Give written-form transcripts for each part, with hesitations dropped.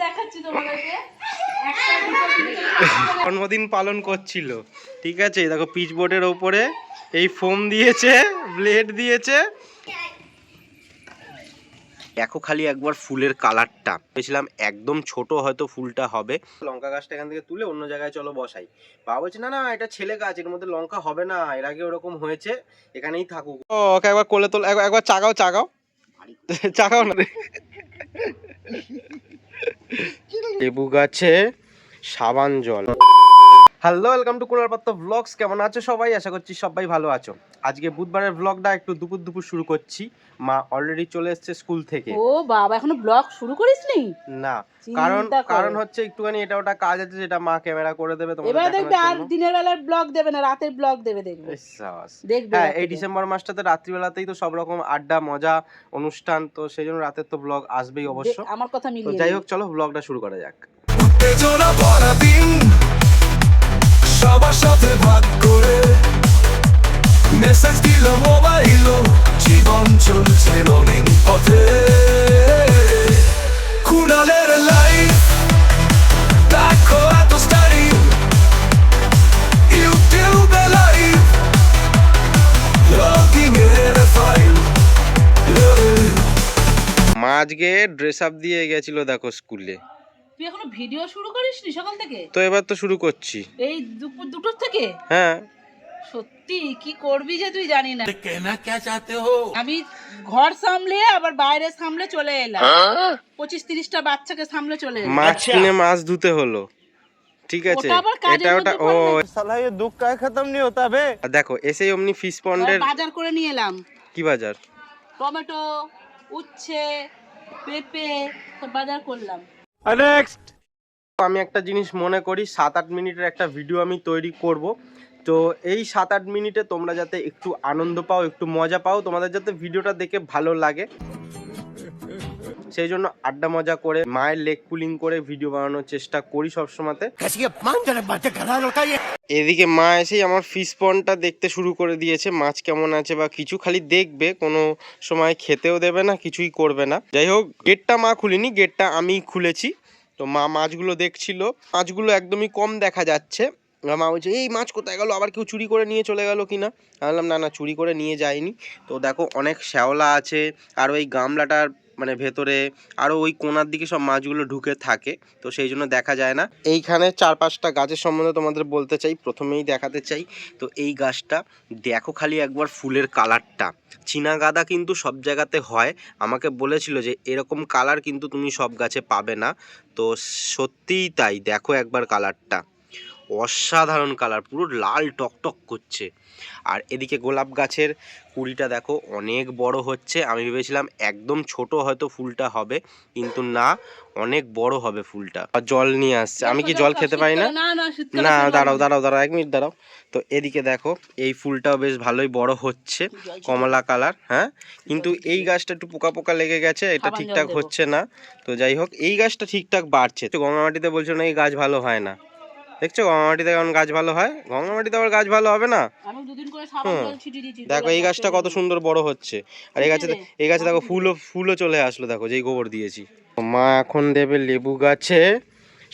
দেখাচ্ছি তোমাদেরকে। জন্মদিন পালন করছিল, ঠিক আছে? দেখো পিচ বোর্ডের ওপরে এই ফোম দিয়েছে, ব্লেড দিয়েছে। দেখো খালি একবার ফুলের কালারটা, ভেবেছিলাম একদম ছোট হয়তো ফুলটা হবে। লঙ্কা গাছটা এখান থেকে তুলে অন্য জায়গায় চলো বসাই। বাবা বলছে না না, এটা ছেলে গাছ, এর মধ্যে লঙ্কা হবে না, এর আগে ওরকম হয়েছে, এখানেই থাকুক। ওকে একবার কোলে তোল, একবার চাগাও চাগাও চাগাও না। লেবু গাছে সাবান জল। হ্যালো, ওয়েলকাম টু কুলার পাত্র ব্লগস। কেমন আছো সবাই? আশা করছি সবাই ভালো আছো। আজকে বুধবারের ব্লগটা একটু দুপুর দুপুর শুরু করছি। মা অলরেডি চলে এসেছে স্কুল থেকে। ও বাবা, এখনো ব্লগ শুরু করিসনি? না, কারণ হচ্ছে একটুখানি এটা ওটা কাজ আছে, যেটা মা ক্যামেরা করে দেবে তোমাদের এবার দেখানোর দেখবে আর জন্য। দিনের বেলার ব্লগ দেবে না, রাতের ব্লগ দেবে, দেখবে। দেখবে হ্যাঁ, এই ডিসেম্বর মাসটাতে রাত্রিবেলাতেই তো সব রকম আড্ডা মজা অনুষ্ঠান, তো সেই জন্য রাতের তো ব্লগ আসবেই অবশ্য। আমার কথা তো মিলিয়ে যাই হোক, চলো ব্লগটা শুরু করা যাক। সবার সাথে ভাগ করে মেসেজ দিল মোবাইল, জীবন চলছে রঙিন পথে। কুণালের লাইফ দেখো এত স্টাইল, ইউটিউবে লাইভ লগিং এর ফাইল। মা আজকে ড্রেস আপ দিয়ে গেছিল দেখো স্কুলে। তুই এখনো ভিডিও শুরু করিসনি সকাল থেকে? তো এবার তো শুরু করছি এই দুপুর দুটোর থেকে। হ্যাঁ, সত্যি কি করবি যে তুই জানি না। আমি ঘর সামলে আবার বাইরে সামলে চলে এলাম, 25-30টা বাচ্চাকে সামলে চলে এলাম। মাছ কিনে মাছ ধুতে হলো, ঠিক আছে? এটা ওটা ও সালা, ये दुख का खत्म नहीं होता बे। দেখো এসেই অমনি ফিশ পন্ডের বাজার করে নিয়ে এলাম। কি বাজার? টমেটো, উচ্ছে, পেঁপে সব বাজার করলাম। নেক্সট, আমি একটা জিনিস মনে করি, 7-8 মিনিটের একটা ভিডিও আমি তৈরি করব। তো এই 7-8 মিনিটে তোমরা যাতে একটু আনন্দ পাও, একটু মজা পাও, তোমাদের যাতে ভিডিওটা দেখে ভালো লাগে, সেই জন্য আড্ডা মজা করে মায়ের লেগ পুলিং করে ভিডিও বানানোর চেষ্টা করি সবসময়তে। এদিকে মা এসেই আমার ফিশ পন্ডটা দেখতে শুরু করে দিয়েছে, মাছ কেমন আছে বা কিছু, খালি দেখবে, কোনো সময় খেতেও দেবে না, কিছুই করবে না। যাই হোক, গেটটা মা খুলিনি, গেটটা আমি খুলেছি। তো মা মাছগুলো দেখছিল, মাছগুলো একদমই কম দেখা যাচ্ছে। মা বলছে এই মাছ কোথায় গেল, আবার কেউ চুরি করে নিয়ে চলে গেল কিনা। আমি বললাম না না, চুরি করে নিয়ে যায়নি। তো দেখো অনেক শ্যাওলা আছে, আর ওই গামলাটার মানে ভেতরে আরও ওই কোনার দিকে সব মাছগুলো ঢুকে থাকে, তো সেই জন্য দেখা যায় না। এইখানে 4-5টা গাছের সম্বন্ধে তোমাদের বলতে চাই, প্রথমেই দেখাতে চাই। তো এই গাছটা দেখো খালি একবার ফুলের কালারটা, চীনা গাঁদা কিন্তু সব জায়গাতে হয়, আমাকে বলেছিল যে এরকম কালার কিন্তু তুমি সব গাছে পাবে না। তো সত্যিই তাই, দেখো একবার কালারটা, অসাধারণ কালার, পুরো লাল টকটক করছে। আর এদিকে গোলাপ গাছের কুড়িটা দেখো অনেক বড় হচ্ছে। আমি ভেবেছিলাম একদম ছোট হয়তো ফুলটা হবে, কিন্তু না, অনেক বড় হবে ফুলটা। জল নিয়ে আসছে, আমি কি জল খেতে পারি না? না, দাঁড়াও 1 মিনিট দাঁড়াও। তো এদিকে দেখো এই ফুলটাও বেশ ভালোই বড় হচ্ছে, কমলা কালার। হ্যাঁ, কিন্তু এই গাছটা একটু পোকা পোকা লেগে গেছে, এটা ঠিকঠাক হচ্ছে না। তো যাই হোক, এই গাছটা ঠিকঠাক বাড়ছে। তো গঙ্গা মাটিতে বলছো না এই গাছ ভালো হয় না, দেখছো গঙ্গা মাটিতে কেমন গাছ ভালো হয়, গঙ্গা মাটিতে আবার গাছ ভালো হবে না। দেখো এই গাছটা কত সুন্দর বড় হচ্ছে, আর এই গাছে দেখো ফুলও চলে আসলো, দেখো যেই গোবর দিয়েছি। মা এখন দেবে লেবু গাছে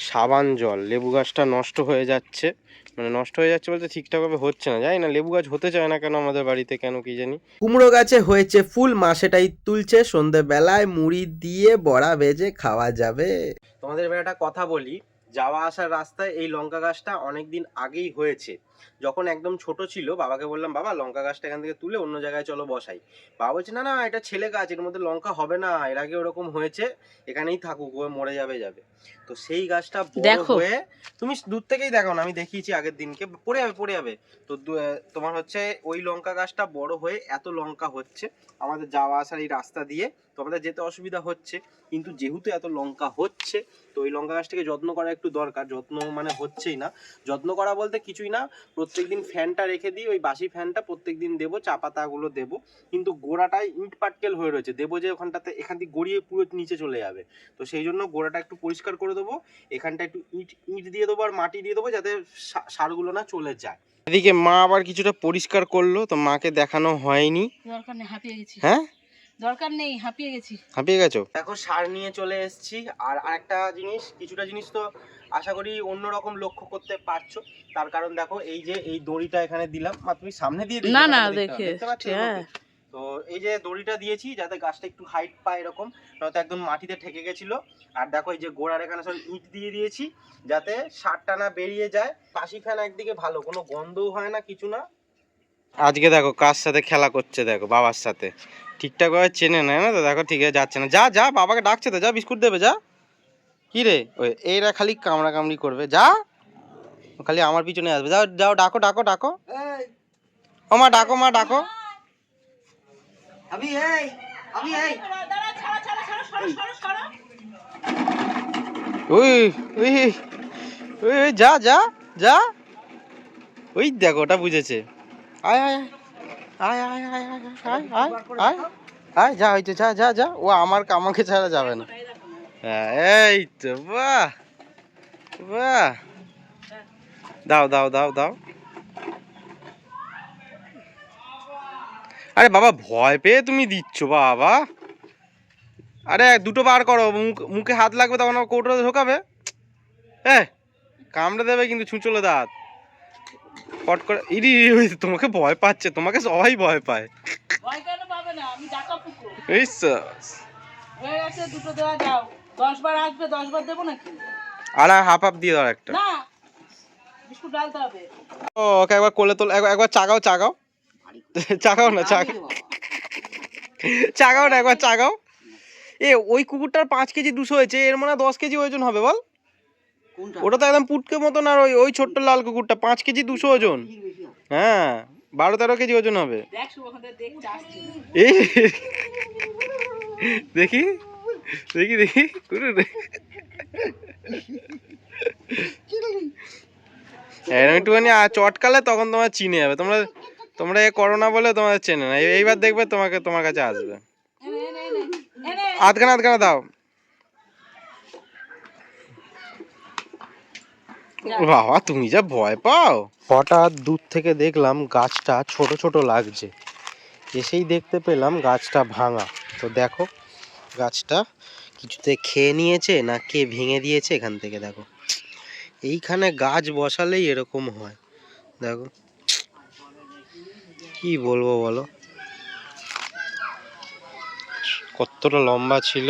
সাবান জল। লেবু গাছটা নষ্ট হয়ে যাচ্ছে, মানে নষ্ট হয়ে যাচ্ছে বলতে ঠিকঠাকভাবে হচ্ছে না, জানি না লেবু গাছ হতে চায় না কেন আমাদের বাড়িতে, কেন কি জানি। কুমড়ো গাছে হয়েছে ফুল, মা সেটাই তুলছে, সন্ধ্যেবেলায় মুড়ি দিয়ে বড়া ভেজে খাওয়া যাবে। তোমাদের এবার একটা কথা বলি, যাওয়া আসার রাস্তায় এই লঙ্কা গাছটা অনেকদিন আগেই হয়েছে। যখন একদম ছোট ছিল বাবাকে বললাম, বাবা লঙ্কা গাছটা এখান থেকে তুলে অন্য জায়গায় চলো বসাই। বাবা বলছে না না, এটা ছেলে গাছ, এর মধ্যে লঙ্কা হবে না, এর আগে ওরকম হয়েছে, এখানেই থাকুক, ও মরে যাবে। তো সেই গাছটা বড় হয়ে, তুমি দূর থেকেই দেখো না, আমি দেখিয়েছি আগের দিনকে, পড়ে যাবে। তো তোমার হচ্ছে ওই লঙ্কা গাছটা বড় হয়ে এত লঙ্কা হচ্ছে আমাদের যাওয়া আসার এই রাস্তা দিয়ে, তো আমাদের যেতে অসুবিধা হচ্ছে। কিন্তু যেহেতু এত লঙ্কা হচ্ছে, তো ওই লঙ্কা গাছটাকে যত্ন করা একটু দরকার। যত্ন মানে হচ্ছেই না, যত্ন করা বলতে কিছুই না, প্রত্যেকদিন ফ্যানটা রেখে দিই, ওই বাসি ফ্যানটা প্রত্যেকদিন দেবো, চা পাতাগুলো দেবো, কিন্তু গোড়াটায় ইট পাটকেল হয়ে রয়েছে, দেবো যে ওখানটাতে, এখান থেকে গড়িয়ে পুরো নিচে চলে যাবে। তো সেই জন্য গোড়াটা একটু পরিষ্কার করে দেবো, এখানটা একটু ইট দিয়ে দেবো আর মাটি দিয়ে দেবো, যাতে সারগুলো না চলে যায়। এদিকে মা আবার কিছুটা পরিষ্কার করলো, তো মাকে দেখানো হয়নি। হ্যাঁ, দরকার নেই, হাঁপিয়ে গেছি। হাঁপিয়ে গেছো? দেখো সার নিয়ে চলে এসেছি। আর আরেকটা জিনিস, কিছুটা জিনিস তো আশা করি অন্যরকম লক্ষ্য করতে পারছো। তার কারণ দেখো এই যে এই দড়িটা এখানে দিলাম, তুমি সামনে দিয়ে দিচ্ছ না দেখতে পাচ্ছ? হ্যাঁ। তো এই যে দড়িটা দিয়েছি যাতে গাছটা একটু হাইট পায় এরকম, নয়তো একদম মাটিতে ঠেকে গেছিল। আর দেখো এই যে গোড়ার এখানে সব ইট দিয়ে দিয়েছি যাতে সারটা না বেরিয়ে যায়। পাশি ফ্যান একদিকে ভালো, কোনো গন্ধও হয় না, কিছু না। আজকে দেখো কার সাথে খেলা করছে, দেখো বাবার সাথে। ঠিকঠাক ভাবে চেনে নেয় না তো, দেখো ঠিক আছে যাচ্ছে না। যা যা, বাবাকে ডাকছে তো, যা বিস্কুট দেবে যা। কি রে ওই এইরা খালি কামড়া কামড়ি করবে, যা খালি আমার পিছনে আসবে। যাও যাও, ডাকো ডাকো ডাকো, ও মা ডাকো, মা ডাকো। ওই ওই ওই যা যা যা, ওই দেখো ওটা বুঝেছে। আয় আয় আয় আয় আয় আয় আয় আয় আয় আয়, যা হয়েছে, যা যা যা। ও আমাকে ছাড়া যাবে না। এই তো, বাহ বাহ, দাও দাও দাও দাও। আরে বাবা ভয় পেয়ে তুমি দিচ্ছ বাবা। আরে দুটো বার করো, মুখে হাত লাগবে তখন কৌটোতে ঢোকাবে। কামড়ে দেবে কিন্তু, ছুঁচলে দাঁত পট করে। ইরি তোমাকে ভয় পাচ্ছে, তোমাকে সবাই ভয় পায়। ভয় কেন পাবে না, আমি ডাকা পুকো। হয়ে গেছে, দুটো দেওয়া যাও। 10 বার আসবে, 10 বার দেবো নাকি? আর হাফ হাফ দিয়ে দাও একটা। না, বিস্কুট ডালতে হবে। ওকে একবার কোলে তোল, একবার চাগাও চাগাও চাগাও না, চাগাও না, একবার চাগাও। ওই কুকুরটার 5 কেজি 200 হয়েছে, এর মনে হয় 10 কেজি ওজন হবে বল। ওটা তো একদম পুটকে মতন। আর ওই ছোট্ট লাল কুকুরটা 5 কেজি 200 ওজন। হ্যাঁ 12-13 কেজি ওজন হবে। এই দেখি দেখি দেখি, একটুখানি চটকালে তখন তোমার চিনে যাবে। তোমরা এ করোনা বলে তোমাদের চেনে না, এইবার দেখবে তোমার কাছে আসবে। আধখানা দাও। বাবা তুমি যা ভয় পাও। হঠাৎ দূর থেকে দেখলাম গাছটা ছোট ছোট লাগছে, এসেই দেখতে পেলাম গাছটা ভাঙা। তো দেখো গাছটা কিছুতে খেয়ে নিয়েছে না কে ভেঙে দিয়েছে। এখান থেকে দেখো, এইখানে গাছ বসালেই এরকম হয়। দেখো কি বলবো বলো, কতটা লম্বা ছিল,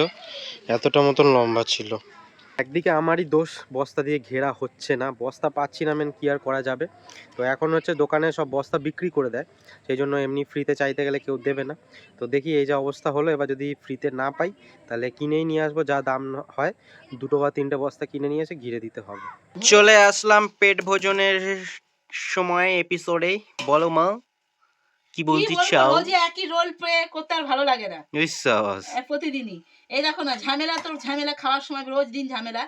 এতটা মতন লম্বা ছিল। একদিকে আমারই দোষ, বস্তা দিয়ে ঘেরা হচ্ছে না, বস্তা পাচ্ছি না, কি আর করা যাবে। তো এখন হচ্ছে দোকানে সব বস্তা বিক্রি করে দেয়, সেই জন্য এমনি ফ্রিতে চাইতে গেলে কেউ দেবে না। তো দেখি এই যে অবস্থা হলো, এবার যদি ফ্রিতে না পাই তাহলে কিনেই নিয়ে আসবো, যা দাম হয় 2 বা 3টে বস্তা কিনে নিয়ে এসে ঘিরে দিতে হবে। চলে আসলাম পেট ভোজনের সময় এপিসোডে। বলো মা কি বলতে চাও? রোজ একই রোল প্লে করতে আর ভালো লাগে না, বিশ্বাস প্রতিদিনই। এই দেখো না, ঝামেলা তো ঝামেলা, খাওয়ার সময় রোজ দিন ঝামেলা।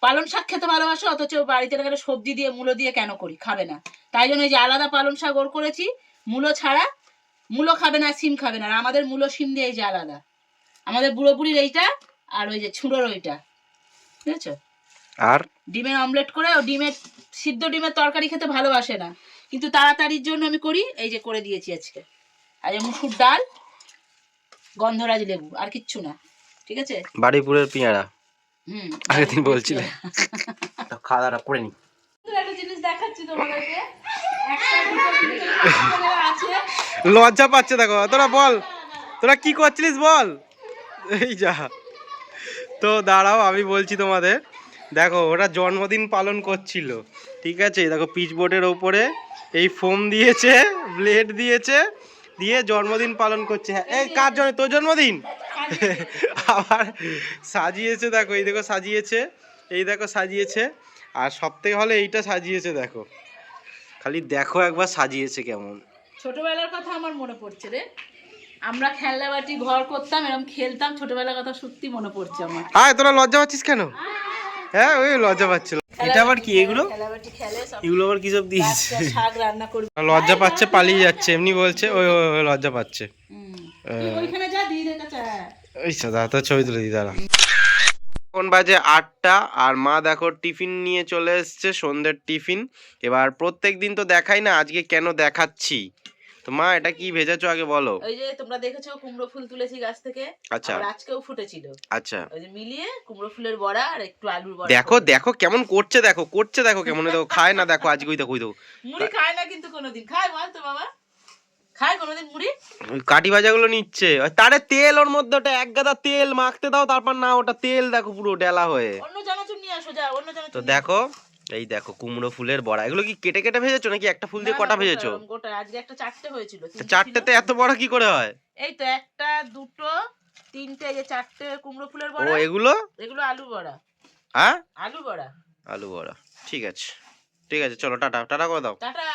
পালং শাক খেতে ভালোবাসো, অথচ বাড়িতে একটা সবজি দিয়ে মূলো দিয়ে কেন করি, খাবে না। তাই জন্য এই যে আলাদা পালং শাক ওর করেছি, মূলো ছাড়া। মূলো খাবে না, সিম খাবে না। আর আমাদের মূলো সিম দিয়ে এই যে আলাদা, আমাদের বুড়ো বুড়ির এইটা, আর ওই যে ছুঁড়োর ওইটা, বুঝেছো? আর ডিমের অমলেট করে, ও ডিমের সিদ্ধ ডিমের তরকারি খেতে ভালোবাসে না, কিন্তু তাড়াতাড়ির জন্য আমি করি, এই যে করে দিয়েছি আজকে। আর এই মুসুর ডাল, গন্ধরাজ লেবু, আর কিচ্ছু না, ঠিক আছে? বাড়িপুরের পেয়ারা আগের দিন বলছিলে। খাওয়া দাওয়া করে নি। একটা জিনিস দেখাচ্ছি তোমাদেরকে, লজ্জা পাচ্ছে দেখো। তোরা বল, তোরা কি করছিলিস বল। এই যা, তো দাঁড়াও আমি বলছি তোমাদের। দেখো ওরা জন্মদিন পালন করছিল, ঠিক আছে? দেখো পিচবোর্ডের ওপরে এই ফোম দিয়েছে, ব্লেড দিয়েছে, দিয়ে জন্মদিন পালন করছে। হ্যাঁ এই কার জন্য? তোর জন্মদিন? আবার সাজিয়েছে, দেখো এই দেখো সাজিয়েছে, এই দেখো সাজিয়েছে। আর সব থেকে হলে এইটা সাজিয়েছে, দেখো খালি দেখো একবার সাজিয়েছে কেমন। ছোটবেলার কথা আমার মনে পড়ছে রে, আমরা খেলনা বাটি ঘর করতাম, এরকম খেলতাম, ছোটবেলার কথা সত্যি মনে পড়ছে আমার। আয় তোরা লজ্জা পাচ্ছিস কেন? হ্যাঁ ওই লজ্জা পাচ্ছিল। এটা আবার কি? এগুলো এগুলো আবার কি সব দিয়েছে? শাক রান্না করবি। লজ্জা পাচ্ছে, পালিয়ে যাচ্ছে, এমনি বলছে ওই লজ্জা পাচ্ছে। ওইখানে যা দিয়ে দে কাঁচা। ওই সাদা তো ছবি তুলে দি দাঁড়া। এখন বাজে 8টা, আর মা দেখো টিফিন নিয়ে চলে এসছে, সন্ধ্যের টিফিন। এবার প্রত্যেক দিন তো দেখাই না, আজকে কেন দেখাচ্ছি তো মা এটা কি ভেজেছো আগে বলো। ওই যে তোমরা দেখেছো কুমড়ো ফুল তুলেছি গাছ থেকে, আচ্ছা আবার আজকেও ফুটেছিল। আচ্ছা ওই যে মিলিয়ে কুমড়ো ফুলের বড়া আর একটু আলুর বড়া দেখো করলাম। দেখো কেমন করছে, দেখো কেমন, দেখো খায় না, দেখো আজকে ওই দেখো মুড়ি খায় না কিন্তু কোনোদিন, খায় বল তো বাবা, খায় কোনোদিন মুড়ি? ওই কাঠি ভাজাগুলো নিচ্ছে, তারে তেল ওর মধ্যে, ওটা এক গাদা তেল মাখতে দাও, তারপর না ওটা তেল দেখো পুরো ডেলা হয়ে। অন্য চানাচুর নিয়ে আসো, যা অন্য তো চানাচুর। দেখো এই দেখো কুমড়ো ফুলের বড়া, এগুলো কি কেটে কেটে ভেজেছো নাকি একটা ফুল দিয়ে কটা ভেজেছো? গোটা, আজকে একটা চারটে হয়েছিল। চারটেতে এত বড় কি করে হয়? এই তো একটা দুটো তিনটে, এই যে চারটে কুমড়ো ফুলের ও বড়া। এগুলো এগুলো আলু বড়া। হ্যাঁ আলু বড়া। আলু বড়া, ঠিক আছে ঠিক আছে, চলো টাটা টাটা করে দাও। টাটা।